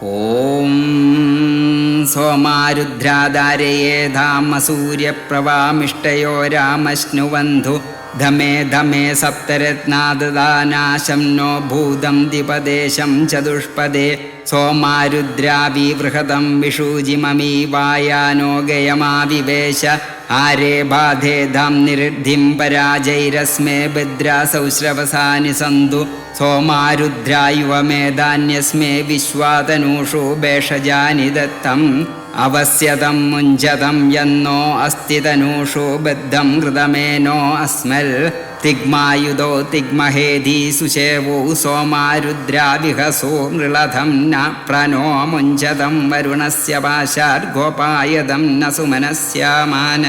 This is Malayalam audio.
ഓം സോമാരുദ്രാധാരയേധാമ സൂര്യപ്രവാമിഷ്ടയോ രാമശ്നുവന്ധു ധമേ ധമേ സപ്തരത്നാദാനാശം നോ ഭൂതം ദിപദേശം ചതുഷ്പദേ സോമാരുദ്രാവിവൃഹതം വിഷൂജിമമീവായാനോ ഗയമാവിവേശ ആരേ ബാധേധാം നിരുദ്ധിം പരാജൈരസ്മേ ഭദ്രാസൗശ്രവസാനി സന്തു സോമാരുദ്രായുവമേധാന്യസ്മേ വിശ്വാതനൂഷു ഭേഷജാനി ദത്തം അവസ്യതം മുഞ്ചതം യന്നോ അസ്തി തനൂഷു ബദ്ധം ഹൃതമേനോ അസ്മൽ തിഗ്മായുധോ തിഗ്മഹേധി സുശേവോ സോമാരുദ്രാവിഹസോ മൃളധം ന പ്രണോ മുഞ്ചതം വരുണസ്യ പാശാർഗോപായതം ന സുമനസ്യാമാന